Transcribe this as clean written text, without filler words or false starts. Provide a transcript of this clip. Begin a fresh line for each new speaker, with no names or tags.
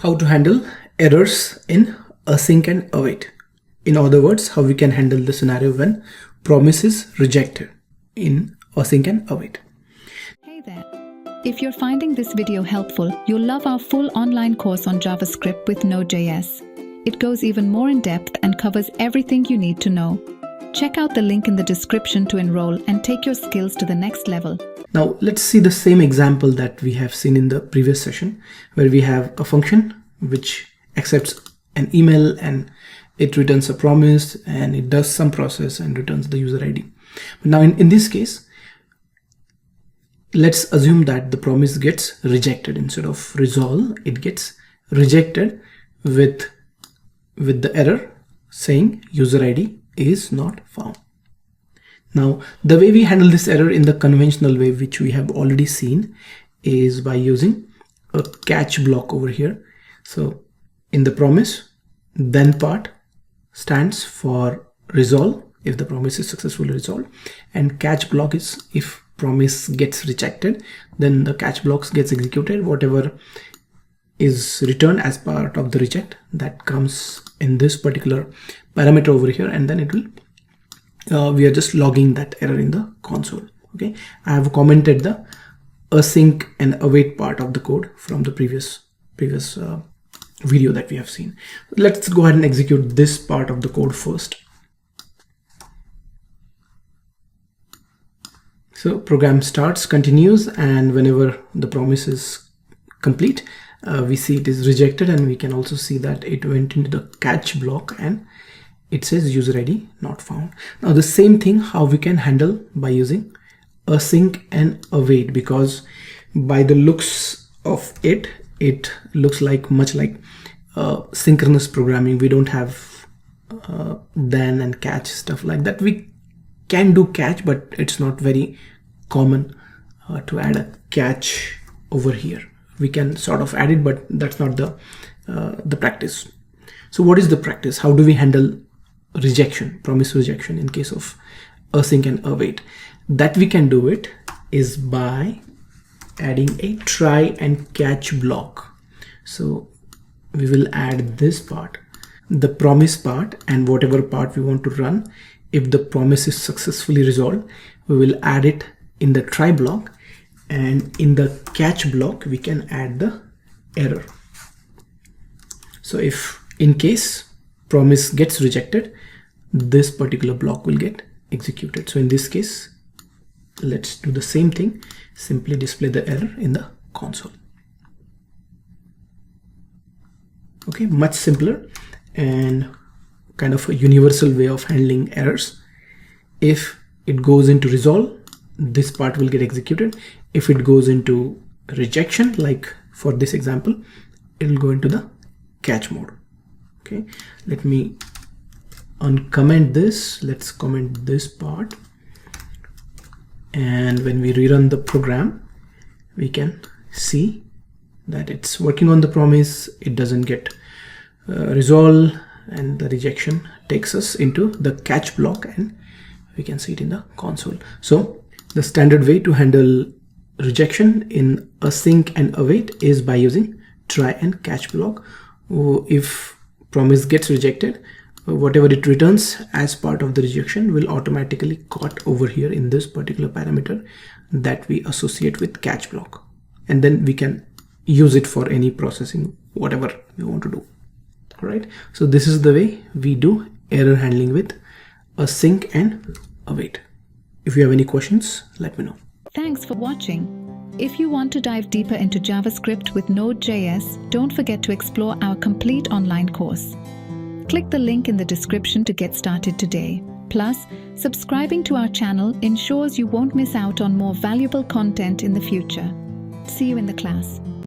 How to handle errors in async and await. In other words, how we can handle the scenario when promise is rejected in async and await.
Hey there. If you're finding this video helpful, you'll love our full online course on JavaScript with node.js. It goes even more in depth and covers everything you need to know. Check out the link in the description to enroll and take your skills to the next level.
Now let's see the same example that we have seen in the previous session, where we have a function which accepts an email and it returns a promise and it does some process and returns the user ID. But now in this case, let's assume that the promise gets rejected. Instead of resolve, it gets rejected with the error saying user ID is not found. Now the way we handle this error in the conventional way, which we have already seen, is by using a catch block over here. So in the promise, then part stands for resolve if the promise is successfully resolved, and catch block is if promise gets rejected, then the catch blocks gets executed. Whatever is returned as part of the reject, that comes in this particular parameter over here, and then it will we are just logging that error in the console. Okay, I have commented the async and await part of the code from the previous video that we have seen. Let's go ahead and execute this part of the code first. So program starts, continues, and whenever the promise is complete, we see it is rejected, and we can also see that it went into the catch block and it says user ID not found. Now the same thing how we can handle by using async and await, because by the looks of it looks like much like synchronous programming. We don't have then and catch stuff like that. We can do catch, but it's not very common to add a catch over here. We can sort of add it, but that's not the practice. So what is the practice? How do we handle rejection, promise rejection in case of async and await? That we can do it is by adding a try and catch block. So we will add this part, the promise part, and whatever part we want to run. If the promise is successfully resolved, we will add it in the try block, and in the catch block we can add the error. So if in case promise gets rejected, this particular block will get executed. So in this case, let's do the same thing, simply display the error in the console. Okay, much simpler and kind of a universal way of handling errors. If it goes into resolve, this part will get executed. If it goes into rejection, like for this example, it will go into the catch mode. Okay, let me uncomment this. Let's comment this part, and when we rerun the program, we can see that it's working on the promise. It doesn't get resolved, and the rejection takes us into the catch block, and we can see it in the console. So the standard way to handle rejection in async and await is by using try and catch block. If promise gets rejected, whatever it returns as part of the rejection will automatically caught over here in this particular parameter that we associate with catch block, and then we can use it for any processing, whatever we want to do. All right, so this is the way we do error handling with async and await. If you have any questions, let me know.
Thanks for watching. If you want to dive deeper into JavaScript with Node.js, don't forget to explore our complete online course. Click the link in the description to get started today. Plus, subscribing to our channel ensures you won't miss out on more valuable content in the future. See you in the class.